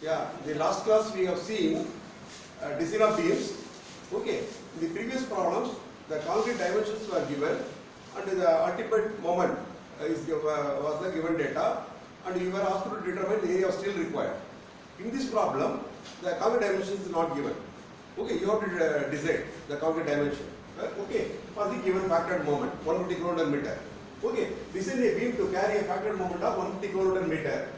Yeah, the last class we have seen design of beams. Okay, in the previous problems, the concrete dimensions were given and the ultimate moment was the given data, and you were asked to determine the area of steel required. In this problem, the concrete dimension is not given. Okay, you have to decide the concrete dimension. Okay, for the given factored moment, 150 kilonewton meter. Okay, design a beam to carry a factored moment of 150 kilonewton meter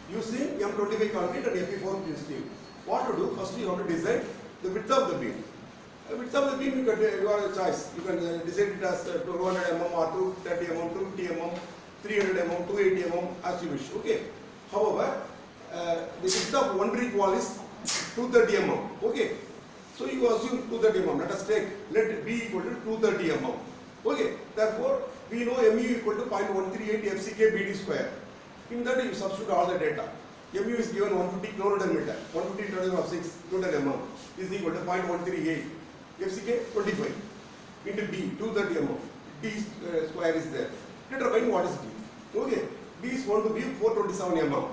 using M25 concrete and Fe4 steel. What to do? First, you have to decide the width of the beam. Width of the beam, you have a choice. You can decide it as 200 mm or 230 mm, 250 mm, 300 mm, 280 mm as you wish. Okay. However, the width of one brick wall is 230 mm. Okay. So you assume 230 mm. Let us take let B equal to 230 mm. Okay. Therefore, we know mu equal to 0.138 FCK BD square. In that you substitute all the data. Mu is given 150 kilonewton meter. 150 divided by 6 Newton mm is equal to 0.138. FCK 25 into D 230 mm. D square is there. Determine what is D. Okay. D is going to be 427 mm.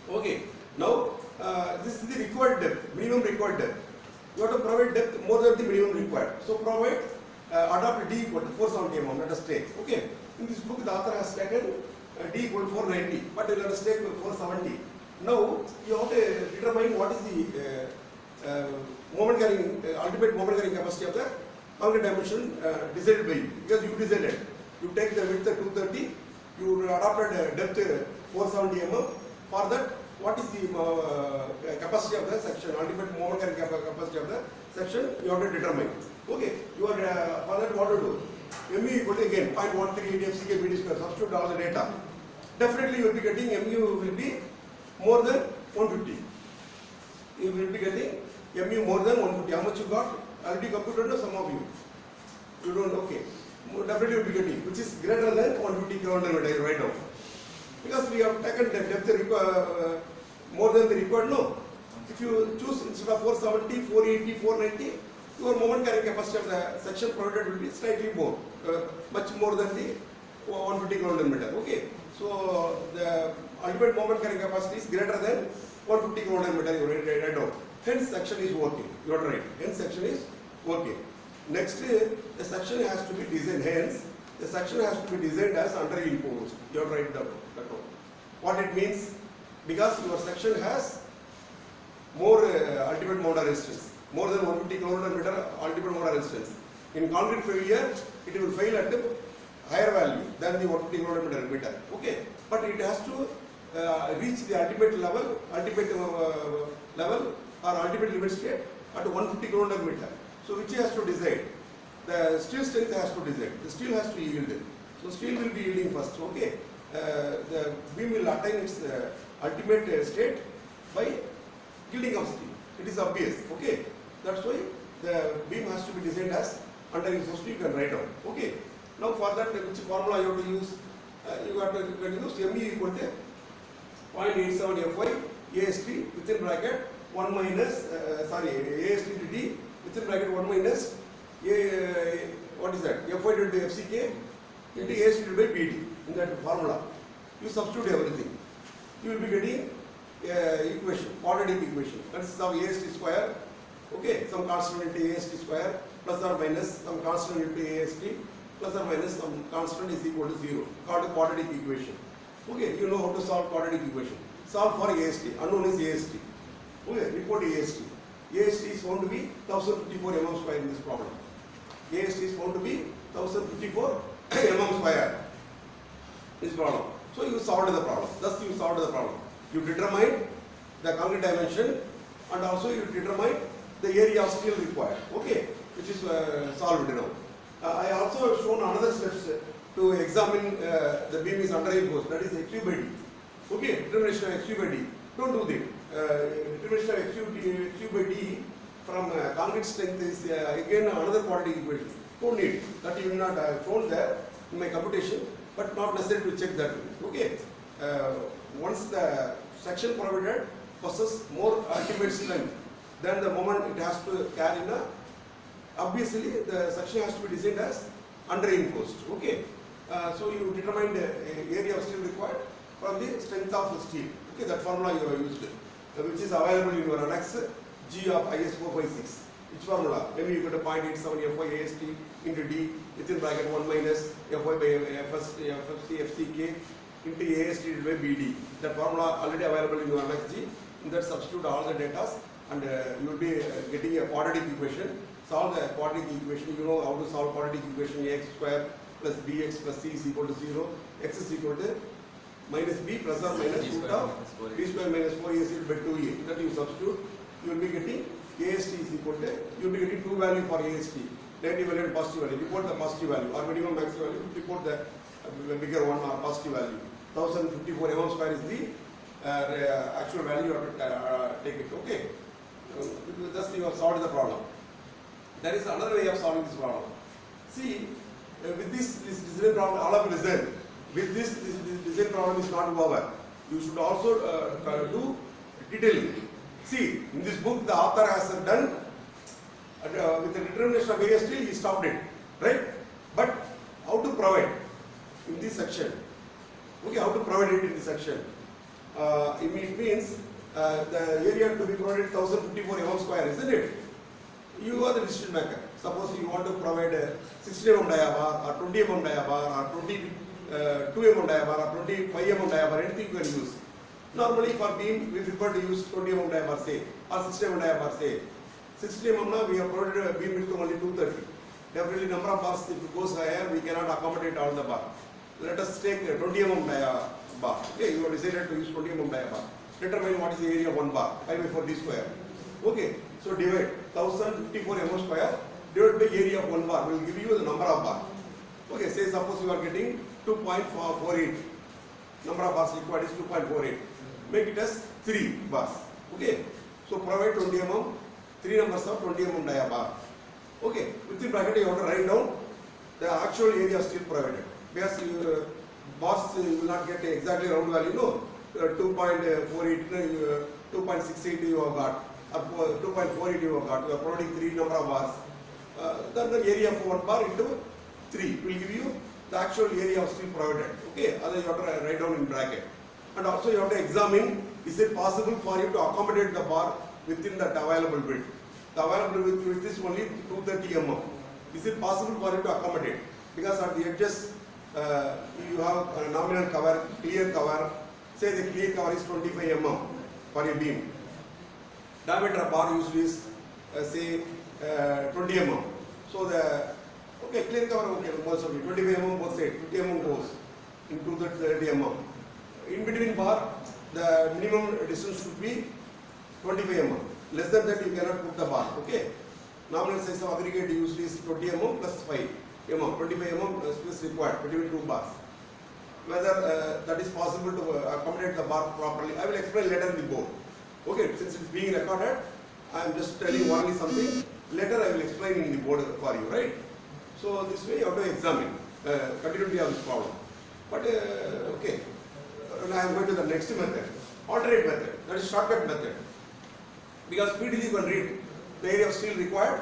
Okay. Now this is the required depth, minimum required depth. You have to provide depth more than the minimum required. So provide adopt D equal to 470 mm. Let us take. Okay. In this book, the author has taken D equal to 490, but let us take 470. Now you have to determine what is the moment carrying ultimate moment carrying capacity of the concrete dimension decided by you, because you decided. You take the width 230, you adopted depth 470 mm. For that, what is the capacity of the section, ultimate moment carrying capacity of the section, you have to determine. Okay, you are for that what to do? Mu equal to again 0.138 FCK BD square. Substitute all the data. Definitely you will be getting mu will be more than 150. You will be getting mu more than 150. How much you got? Already computed, no? Some of you. You don't. Okay. Definitely you will be getting, which is greater than 150 kilonewton right now. Because we have taken the depth more than the required. No. If you choose instead of 470, 480, 490. Your moment carrying capacity of the section provided will be slightly more, much more than the 150 kilonewton meter. Okay, so the ultimate moment carrying capacity is greater than 150 kilonewton meter. You write down. Hence, section is working. You are right. Hence, section is working. Next, the section has to be designed. Hence, the section has to be designed as under imposed. You are right down. What it means? Because your section has more ultimate moment resistance. More than 150 kilonewton meter ultimate molar resistance. In concrete failure, it will fail at a higher value than the 150 kilonewton meter. Okay, but it has to reach the ultimate level or ultimate limit state at 150 kilonewton meter. So which has to decide? The steel strength has to decide. The steel has to yield. So steel will be yielding first. Okay, the beam will attain its ultimate state by yielding of steel. It is obvious. Okay. That's why the beam has to be designed as under imposed. You can write down. Okay. Now for that, which formula you have to use? You have to use mu equal to 0.87 Fy AST within bracket 1 minus AST to D within bracket 1 minus what is that? Fy into FCK into AST by BD. In that formula, you substitute everything. You will be getting equation, quadratic equation. That is of AST square. Okay, some constant into AST square plus or minus some constant into AST plus or minus some constant is equal to 0. Called a quadratic equation. Okay, you know how to solve quadratic equation. Solve for AST. Unknown is AST. Okay, report AST. AST is found to be 1054 mm square in this problem. AST is found to be 1054 mm square. This problem. So you solved the problem. Thus you solved the problem. You determine the concrete dimension and also you determine the area of steel required. Okay, which is solved now. I also shown another steps to examine the beam is under imposed. That is XU by D. Okay, determination of XU by D. Don't do that. Determination of XU by D from concrete strength is again another quadratic equation. Don't need that. You will not shown there in my computation, but not necessary to check that. Okay. Once the section provided possesses more ultimate strength, then the moment it has to carry in obviously the section has to be designed as under imposed. Okay, so you determine the area of steel required from the strength of the steel. Okay, that formula you have used. which is available in your annex G of IS 456. Which formula? Maybe you get a 0.87 Fy AST into D within bracket 1 minus Fy by FFC FCK into AST divided by BD. That formula already available in your annex G. In that substitute all the data and you will be getting a quadratic equation. Solve the quadratic equation. You know how to solve quadratic equation. Ax square plus bx plus c is equal to 0. X is equal to minus b plus or minus root of b square minus 4ac by 2a. That you substitute. You will be getting AST is equal to, you will be getting two value for AST. Negative value and positive value. Report the positive value or minimum maximum value. Report the bigger one or positive value. 1054 mm square is the actual value you have to take it. Okay. Thus you have solved the problem. There is another way of solving this problem. See, with this design problem, all of you listen. With this design problem is not over. You should also do detailing. See, in this book, the author has done with the determination of AST, he stopped it, right? But how to provide in this section? Okay, how to provide it in this section? It means the area to be provided 1054 mm square, isn't it? You are the decision maker. Suppose you want to provide a 60 mm diabar or 20 mm diabar or 22 mm diabar or 25 mm diabar, anything you can use. Normally for beam, we prefer to use 20 mm diabar say or 60 mm diabar say. 60 mm now we have provided a beam width only 230. Definitely number of bars, if it goes higher, we cannot accommodate all the bar. Let us take 20 mm bar. Okay, you have decided to use 20 mm diabar. Determine what is the area of one bar, pi by 4 d square. Okay, so divide 1054 mm square divided by area of one bar will give you the number of bar. Okay, say suppose you are getting 2.48. Number of bars required is 2.48. Make it as 3 bars. Okay, so provide 20 mm, 3 numbers of 20 mm dia bar. Okay, within bracket you have to write down the actual area still provided. Because bars you will not get exactly round value, no. 2.48, 2.68 you have got, or 2.48 you have got. You are providing 3 number of bars. Then the area of one bar into 3 will give you the actual area of steel provided. Okay, other you have to write down in bracket. And also you have to examine, is it possible for you to accommodate the bar within that available width? The available width is only 230 mm. Is it possible for you to accommodate? Because at the edges you have a nominal cover, clear cover. Say the clear cover is 25 mm for a beam. Diameter of bar usually is say 20 mm. So the okay, clear cover, okay, most of it, 25 mm both sides, 50 mm goes into the 30 mm. In between bar, the minimum distance should be 25 mm. Less than that you cannot put the bar, okay. Nominal size of aggregate usually is 20 mm plus 5 mm, 25 mm space required between two bars. Whether that is possible to accommodate the bar properly, I will explain later in the board. Okay, since it is being recorded, I am just telling only something. Later I will explain in the board for you, right? So this way you have to examine continuity of this problem. But okay, I am going to the next method, alternate method, that is shortcut method. Because speedily you can read the area of steel required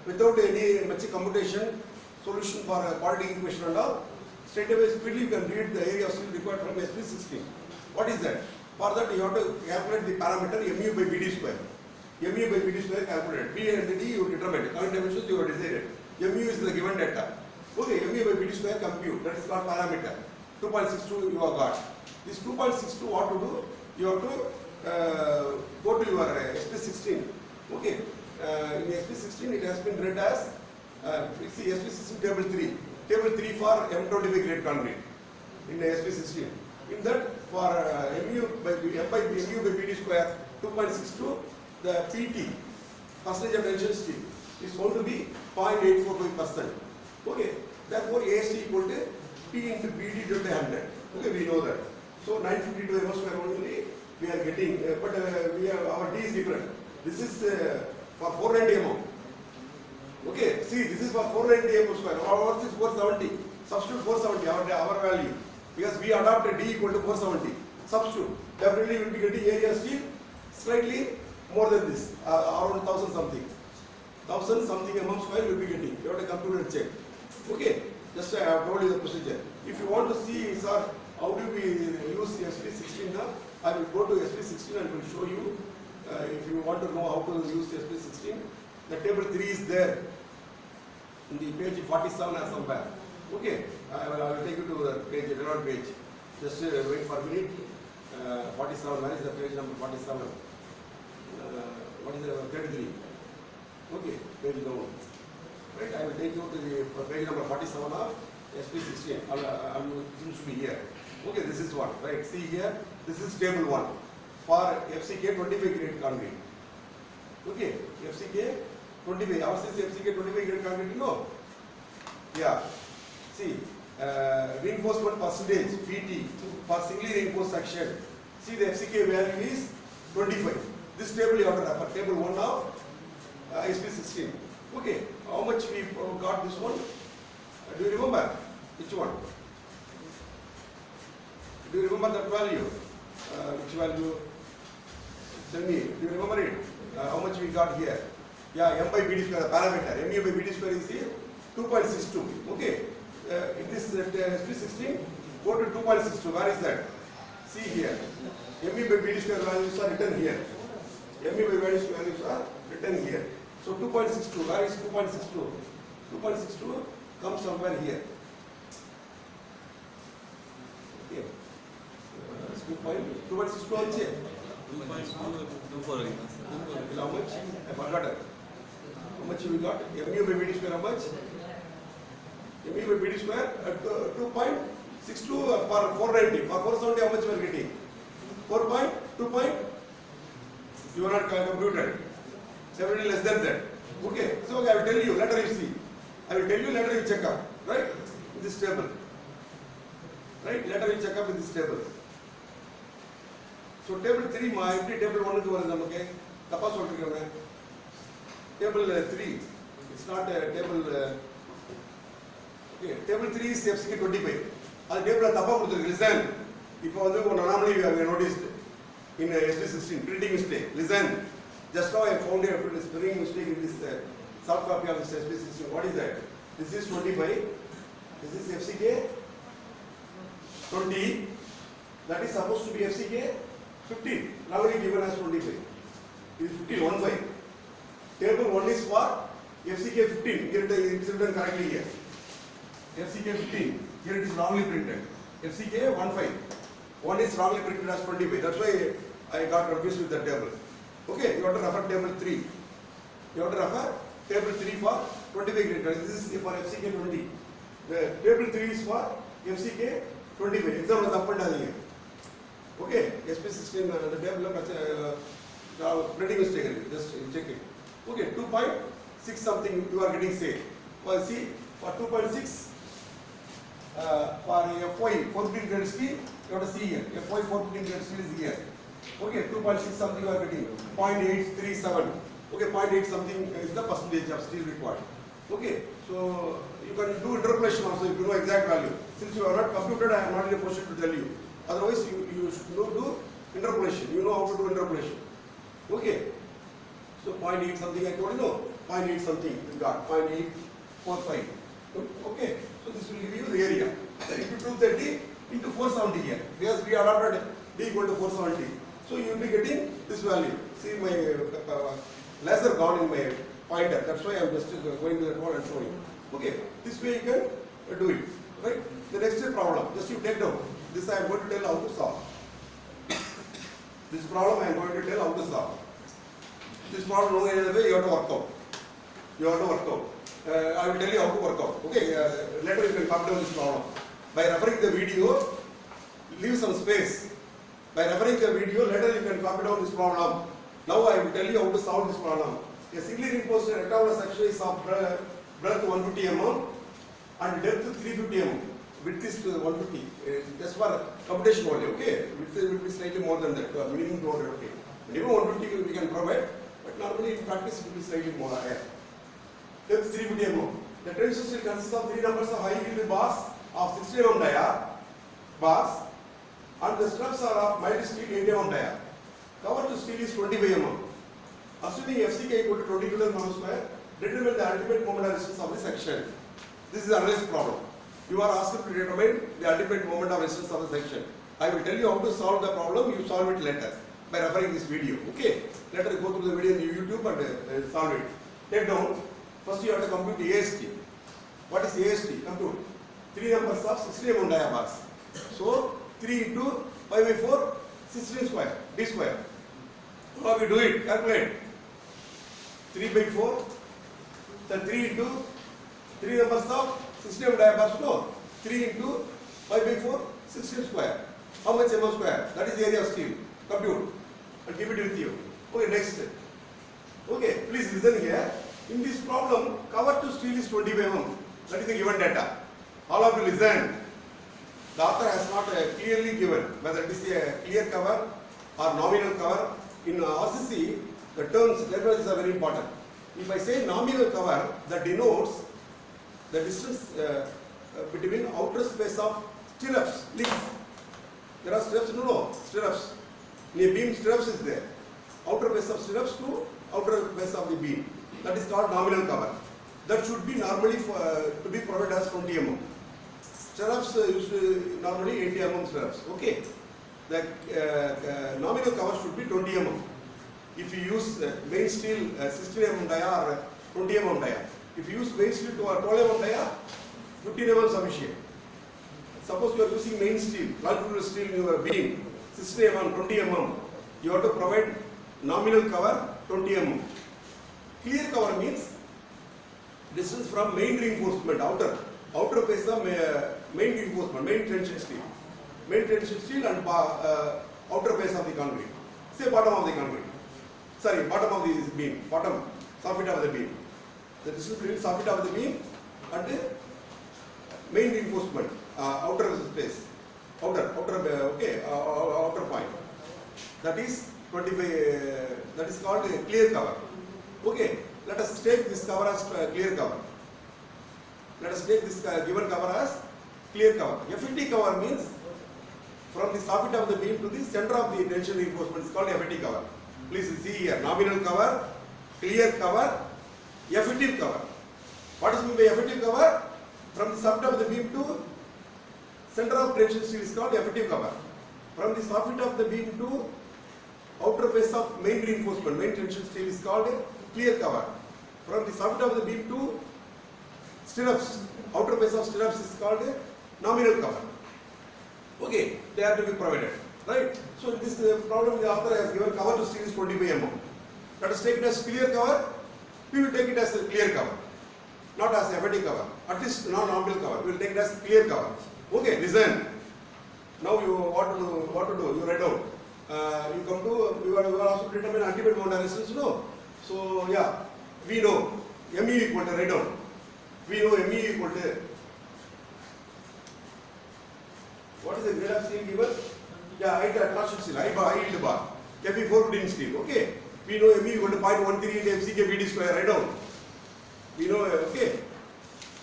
without any much computation, solution for a quadratic equation and all. Straight away speedily you can read the area of steel required from SP16. What is that? For that you have to calculate the parameter mu by bd square. Mu by bd square calculated. B and D you determined. Current dimensions you have decided. Mu is the given data. Okay, mu by bd square compute. That is called parameter. 2.62 you have got. This 2.62 what to do? You have to go to your SP16. Okay. In SP16 it has been read as see SP16 table 3. Table 3 for M25 grade concrete in SP16. In that for mu by bd square 2.62 the PT percentage of tension steel is going to be 0.845%. Okay. Therefore AST equal to P into BD divided by 100. Okay, we know that. So 952 mm square only we are getting, but we have, our D is different. This is for 490 mm. Okay, see this is for 490 mm square. Ours is 470. Substitute 470 our value because we adopted D equal to 470. Substitute. Definitely we will be getting area steel slightly more than this, around 1000 something. 1000 something mm square you will be getting. You have to compute and check. Okay, just I have told you the procedure. If you want to see, sir, how do we use SP16 now? I will go to SP16 and will show you you want to know how to use SP16, the table 3 is there in the page 47 or somewhere. Okay, I will take you to the page, relevant page. Just wait for a minute. 47, where is the page number 47? What is the 33? Okay, page down. Right, I will take you to the page number 47 of SP16. Seems to be here. Okay, this is one. Right, see here, this is table 1 for FCK 25 grade concrete. Okay, FCK 25. Ours is FCK 25 grade concrete, you know? Yeah. See, reinforcement percentage PT for singly reinforced section. See, the FCK value is 25. This table you have to refer. Table 1 of SP16. Okay, how much we got this one? Do you remember? Which one? Do you remember that value? Which value? Tell me. Do you remember it? How much we got here? Yeah, M by BD square, the parameter. MU by BD square is here 2.62. Okay. In this SP16, go to 2.62. Where is that? See here. MU by BD square values are written here. MU by BD square values are written here. So 2.62. Where is 2.62? 2.62 comes somewhere here. Okay. 2.62 also. How much? I forgot it. How much we got? MU by BD square how much? MU by BD square at 2.62 for 490. For 470 how much we are getting? 4.2. You are not computed. 70 less than that. Okay. So I will tell you, later you see. I will tell you, later you check up. Right? In this table. Right? Later you check up in this table. So table 3, my empty table 1 is okay. Tapas table 3. It's not a table. Okay. Table 3 is FCK 25. That table tapa listen. If normally we have noticed in SP16 printing mistake. Listen. Just now I found a spelling mistake in this soft copy of this SP16. What is that? This is 25. This is FCK 20. That is supposed to be FCK 15. Now it is given as 25. It is 15, 1-5. Table 1 is for FCK 15. Here it is written correctly here. FCK 15. Here it is wrongly printed. FCK 1-5. 1 is wrongly printed as 25. That's why I got confused with the table. Okay, you have to refer table 3. You have to refer table 3 for 25 grade. This is for FCK 20. The table 3 is for FCK 25. Exam is up and down here. Okay, SP16 the table printing mistake. Just check it. Okay, 2.6 something you are getting say. Well, see, for 2.6 for FY 14 grade steel, you have to see here. FY 14 grade steel is here. Okay, 2.6 something you are getting. 0.837. Okay, 0.8 something is the percentage of steel required. Okay, so you can do interpolation also if you know exact value. Since you are not computed, I am not in a position to tell you. Otherwise, you should do interpolation. You know how to do interpolation. Okay. So 0.8 something I told you, no? 0.8 something you got. 0.845. Okay. So this will give you the area. Then if you do 230 into 470 here. Because we adopted D equal to 470. So you will be getting this value. See my laser gone in my pointer. That's why I am just going to that one and showing. Okay. This way you can do it. Right? The next problem. Just you take down. This I am going to tell how to solve. This problem I am going to tell how to solve. This problem no other way you have to work out. You have to work out. I will tell you how to work out. Okay, later you can come down this problem. By referring the video, leave some space. By referring the video, later you can copy down this problem. Now I will tell you how to solve this problem. A singly reinforced rectangular section is of breadth 150 mm and depth 350 mm. Width is 150. Just for computation only. Okay, width will be slightly more than that. Minimum 200. Okay, minimum 150 we can provide, but normally in practice it will be slightly more higher. Depth 350 mm. The tension steel consists of 3 numbers of high yield bars of 60 mm dia bars, and the struts are of mild steel 80 mm dia. Cover to steel is 25 mm. Assuming FCK equal to 20 kg square, determine the ultimate moment of resistance of the section. This is a analysis problem. You are asked to determine the ultimate moment of resistance of the section. I will tell you how to solve the problem. You solve it later. by referring this video. Okay, let us go through the video in YouTube and solve it. Take down. First you have to compute AST. What is AST? Compute 3 numbers of 16 mm diabars. So 3 into pi by 4, 16 square, d square. How we do it? Calculate. 3 by 4, then 3 into 3 numbers of 16 mm diabars. No, 3 into pi by 4, 16 square. How much mm square? That is the area of steel. Compute. I'll keep it with you. Okay, next. Okay, please listen here. In this problem, cover to steel is 25 mm. That is the given data. All of you listen. The author has not clearly given whether it is a clear cover or nominal cover. In RCC, the terminologies are very important. If I say nominal cover, that denotes the distance between outer space of stirrups, links. There are stirrups, no, stirrups. In a beam, stirrups is there. Outer face of stirrups to outer face of the beam. That is called nominal cover. That should be normally to be provided as 20 mm. Stirrups used to normally 80 mm stirrups. Okay. The nominal cover should be 20 mm. If you use main steel 16 mm dia or 20 mm dia. If you use main steel to 12 mm dia, 15 mm sufficient. Suppose you are using main steel, longitudinal steel in your beam, 16 mm, 20 mm, you have to provide nominal cover 20 mm. Clear cover means distance from main reinforcement, outer face of main reinforcement, main tension steel and outer face of the concrete. Say bottom of the concrete. Sorry, bottom of the beam, bottom, soffit of the beam. The distance between soffit of the beam and the main reinforcement, outer space, outer point. That is 25. That is called a clear cover. Okay, let us take this cover as clear cover. Let us take this given cover as clear cover. FET cover means from the soffit of the beam to the center of the tension reinforcement is called FET cover. Please see here, nominal cover, clear cover, effective cover. What is meant by effective cover? From the soffit of the beam to center of tension steel is called effective cover. From the soffit of the beam to outer face of main reinforcement, main tension steel is called clear cover. From the soffit of the beam to stirrups, outer face of stirrups is called nominal cover. Okay, they have to be provided, right? So this problem the author has given cover to steel is 25 mm. Let us take it as clear cover. We will take it as a clear cover, not as FET cover. At least not nominal cover. We will take it as clear cover. Okay, listen. Now you what to do? You write down. You come to you are also determine ultimate moment resistance. No. So yeah, we know ME equal to write down. We know ME equal to what is the grade of steel given? Yeah, I torsion steel, I yield bar. Fe4 wooden steel. Okay. We know ME equal to 0.13 into FCK BD square. Write down. We know okay.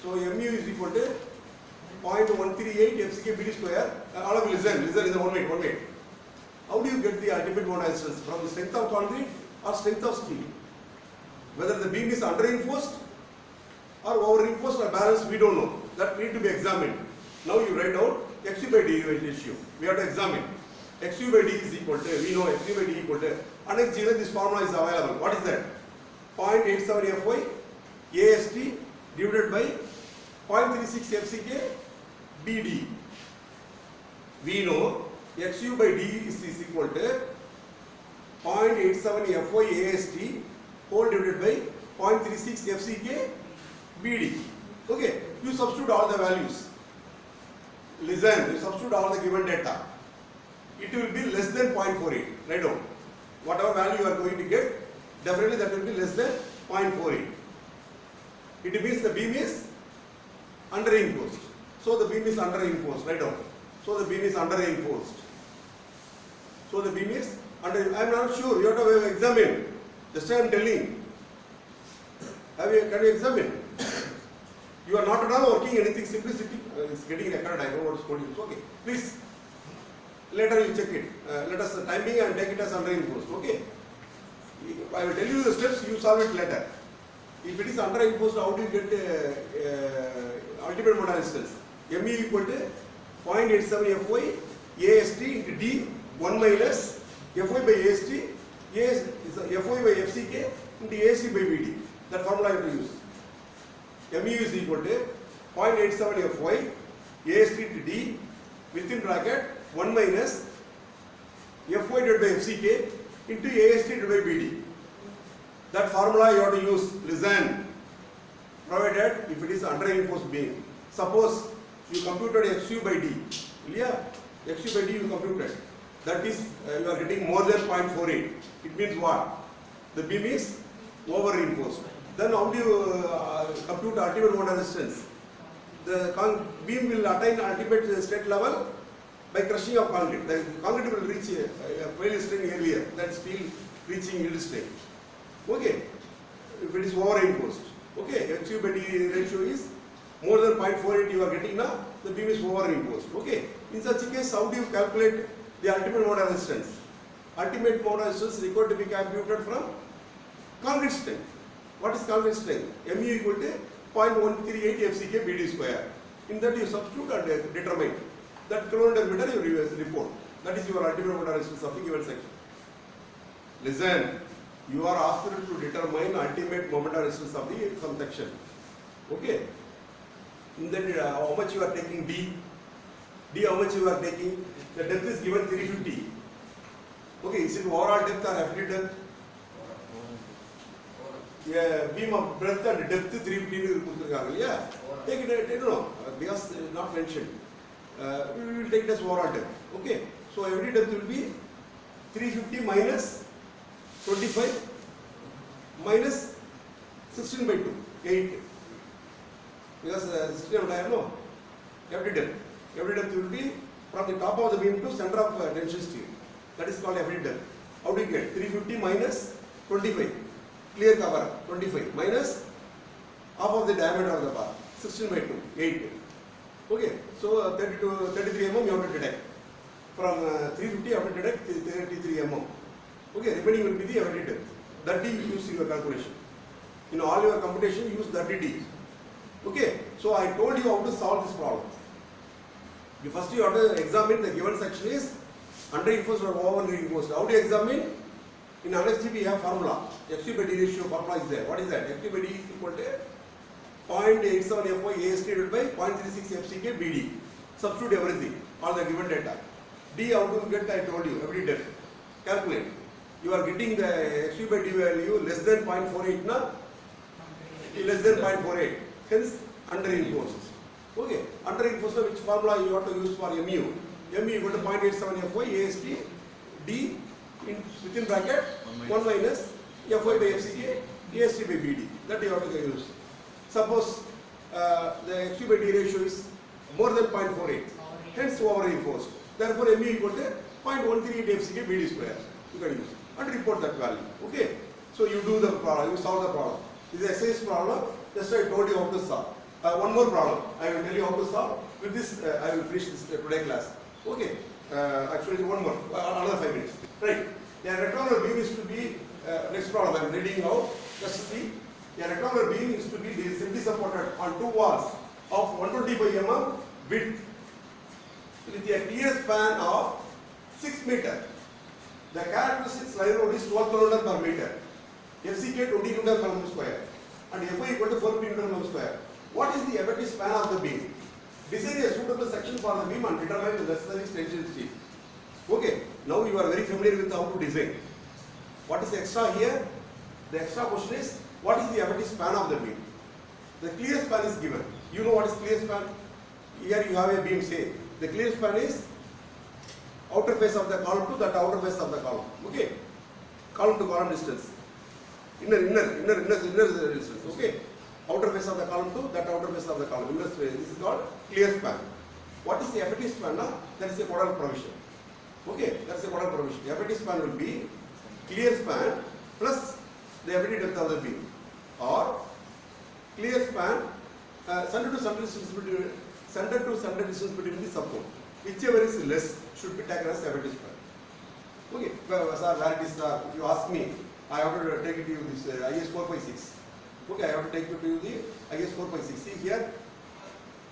So MU is equal to 0.138 FCK BD square. All of you listen. One minute. How do you get the ultimate moment resistance? From the strength of concrete or strength of steel? Whether the beam is under reinforced or over reinforced or balanced, we don't know. That need to be examined. Now you write down XU by D ratio. We have to examine. XU by D is equal to, we know XU by D equal to, and this formula is available. What is that? 0.87 Fy AST divided by 0.36 FCK BD. We know XU by D is equal to 0.87 Fy AST whole divided by 0.36 FCK BD. Okay, you substitute all the values. Listen, you substitute all the given data. It will be less than 0.48. Write down. Whatever value you are going to get, definitely that will be less than 0.48. It means the beam is under reinforced. So the beam is under reinforced. Write down. So the beam is under reinforced. So the beam is under. I am not sure. You have to examine. Just I am telling. Can you examine? You are not at all working anything. Simplicity is getting recorded. I know what is called. Okay. Please. Later you check it. Let us timing and take it as under reinforced. Okay. I will tell you the steps. You solve it later. If it is under reinforced, how do you get ultimate moment resistance? ME equal to 0.87 Fy AST into D 1 minus Fy by AST, is Fy by FCK into AC by BD. That formula you have to use. Mu is equal to 0.87 Fy, AST to D, within bracket 1 minus Fy divided by FCK into AST divided by BD. That formula you have to use. Listen, provided if it is under reinforced beam. Suppose you computed XU by D. Yeah, XU by D you computed. That is, you are getting more than 0.48. It means what? The beam is over reinforced. Then how do you compute ultimate moment resistance? The beam will attain ultimate state level by crushing of concrete. The concrete will reach a failure strength earlier than steel reaching yield strength. Okay, if it is over reinforced. Okay, XU by D ratio is more than 0.48 you are getting now, the beam is over reinforced. Okay, in such a case, how do you calculate the ultimate moment resistance? Ultimate moment resistance is required to be calculated from concrete strength. What is concrete strength? Mu equal to 0.138 FCK BD square. In that you substitute and determine that kilonewton meter you report. That is your ultimate moment resistance of the given section. Listen, you are asked to determine ultimate moment resistance of the some section. Okay. In that how much you are taking D, how much you are taking, the depth is given 350. Okay, is it overall depth or FD depth? Yeah, beam of breadth and depth 350. Yeah, take it, no, because not mentioned. We will take it as overall depth. Okay, so every depth will be 350 minus 25 minus 16 by 2, 8. Because 16 of diameter, no, every depth will be from the top of the beam to center of tension steel. That is called every depth. How do you get? 350 minus 25, clear cover, 25 minus half of the diameter of the bar, 16 by 2, 8. Okay, so 33 mm you have to deduct. From 350 you have to deduct 33 mm. Okay, remaining will be the every depth. That D you use in your calculation. In all your computation, use 30D. Okay, so I told you how to solve this problem. First you have to examine the given section is under reinforced or over reinforced. How do you examine? In RSG we have formula. FC by D ratio formula is there. What is that? FC by D is equal to 0.87 Fy AST divided by 0.36 FCK BD. Substitute everything, all the given data. D how to get, I told you, every depth. Calculate. You are getting the FC by D value less than 0.48 na? Less than 0.48. Hence, under reinforced. Okay, under reinforced, which formula you have to use for Mu? Mu equal to 0.87 Fy AST D within bracket 1 minus Fy by FCK AST by BD. That you have to use. Suppose the FC by D ratio is more than 0.48, hence over reinforced. Therefore, Mu equal to 0.138 FCK BD square. You can use and report that value. Okay, so you do the problem, you solve the problem. This is exercise problem. Just I told you how to solve. One more problem. I will tell you how to solve. With this, I will finish this today class. Okay. Actually, one more. Another 5 minutes. Right. A rectangular beam is to be next problem. I am reading out. Just see. A rectangular beam is to be simply supported on two walls of 125 mm width with a clear span of 6 meters. The characteristic slide load is 12 kN per meter. FCK 20 Newton per meter square. And Fy equal to 4 Newton per meter square. What is the effective span of the beam? Design a suitable section for the beam and determine the necessary tension steel. Okay, now you are very familiar with how to design. What is extra here? The extra question is, what is the effective span of the beam? The clear span is given. You know what is clear span? Here you have a beam, say. The clear span is outer face of the column to that outer face of the column. Okay, column to column distance. Inner distance. Okay. Outer face of the column to that outer face of the column. Inner space. This is called clear span. What is the effective span? That is a Codal provision. Okay, that is a Codal provision. The effective span will be clear span plus the effective depth of the beam, or clear span center to center distance between the support. Whichever is less should be taken as effective span. Okay, sir, where it is? If you ask me, I have to take it to you this IS 456. Okay, I have to take you to the IS 456. See here,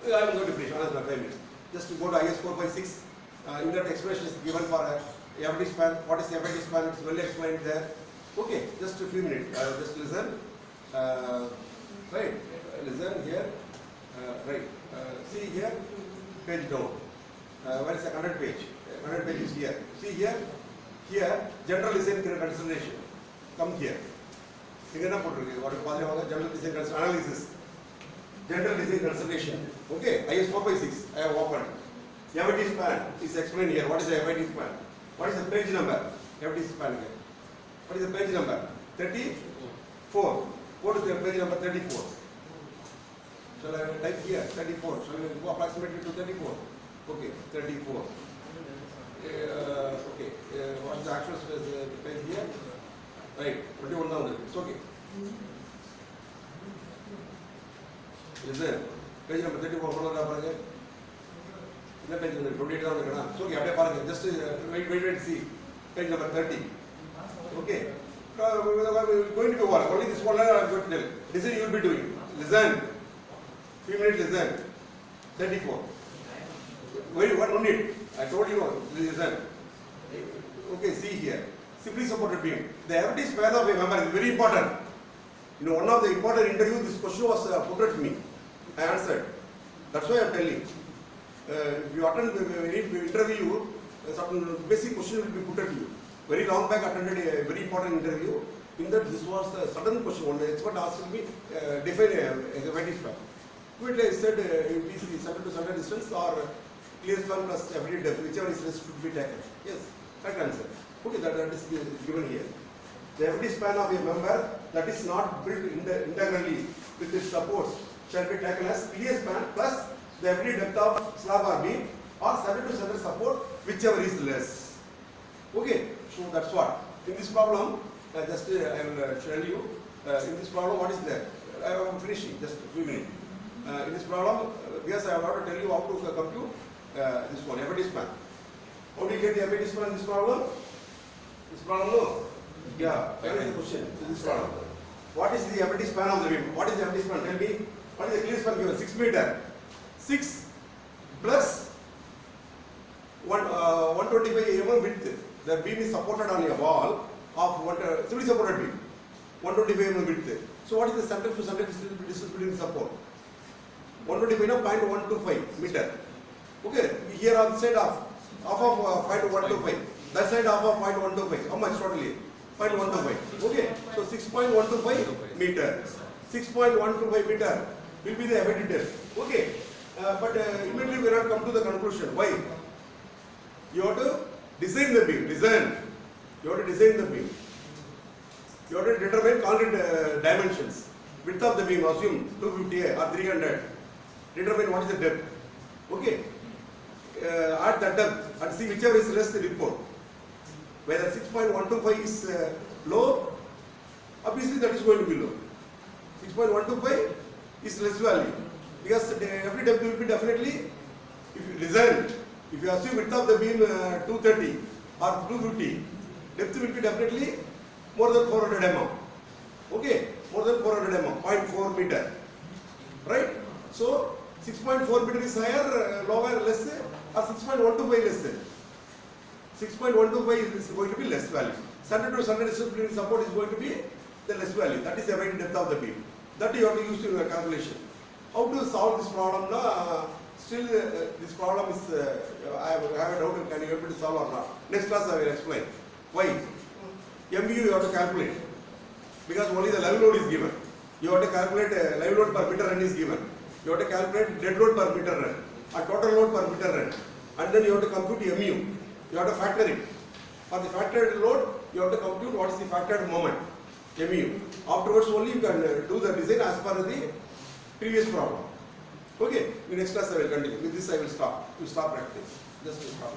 I am going to finish another 5 minutes. Just to go to IS 456, in that expression is given for FD span, what is FD span? It's well explained there. Okay, just a few minutes. Just listen. Right. Listen here. Right. See here. Page down. Where is the 100 page? 100 page is here. See here. Here, general design consideration. Come here. What is general design analysis? General design consideration. Okay, IS 4/6. I have opened. FD span is explained here. What is the FD span? What is the page number? FD span here. What is the page number? 34. What is the page number 34? Shall I type here? 34. Shall we go approximately to 34? Okay, 34. Okay, what is the actual page here? Right, 21,000. It's okay. Is there? Page number 34. Page number 28,000. It's okay. Just wait, see. Page number 30. Okay. Going to be what? Only this one I'm going to tell. Listen, you will be doing. Listen. Few minutes, listen. 34. Wait, what minute? I told you, listen. Okay, see here. Simply supported beam. The FD span of a member is very important. You know, one of the important interviews, this question was put at me. I answered. That's why I'm telling. If you attend the interview, certain basic question will be put at you. Very long back attended a very important interview. In that, this was a sudden question. One expert asked me, define a FD span. Quickly I said, it is the center to center distance or clear span plus FD depth, whichever is less should be taken. Yes, correct answer. Okay, that is given here. The FD span of a member that is not built integrally with its supports shall be taken as clear span plus the FD depth of slab or beam or center to center support, whichever is less. Okay, so that's what. In this problem, I will tell you. In this problem, what is there? I am finishing, just a few minutes. In this problem, yes, I have to tell you how to compute this one, FD span. How do you get the FD span in this problem? This problem, no? Yeah, where is the question? This problem. What is the FD span of the beam? What is the FD span? Tell me. What is the clear span given? 6 meter. 6 plus 125 mm width. The beam is supported on a wall of simply supported beam. 125 mm width. So what is the center to center distance between the support? 125 0.125 meter. Okay, here on the side of 0.125. That side of 0.125. How much totally? 0.125. Okay, so 6.125 meter. 6.125 meter will be the FD depth. Okay, but immediately we have come to the conclusion. Why? You have to design the beam. You have to design the beam. You have to determine concrete dimensions. Width of the beam, assume 250 or 300. Determine what is the depth. Okay. At that depth, and see whichever is less, report. Whether 6.125 is low, obviously that is going to be low. 6.125 is less value. Because every depth will be definitely, if you design, if you assume width of the beam 230 or 250, depth will be definitely more than 400 mm. Okay, more than 400 mm, 0.4 meter. Right? So 6.4 meter is higher, lower, less, or 6.125 less. 6.125 is going to be less value. Center to center distance between support is going to be the less value. That is the right depth of the beam. That you have to use in your calculation. How to solve this problem? Still, this problem is, I have a doubt, can you able to solve or not? Next class I will explain. Why? MU you have to calculate. Because only the live load is given. You have to calculate live load per meter run is given. You have to calculate dead load per meter run, or total load per meter run. And then you have to compute MU. You have to factor it. For the factored load, you have to compute what is the factored moment, MU. Afterwards only you can do the design as per the previous problem. Okay, in next class I will continue. With this I will stop. You stop practice. Just to stop.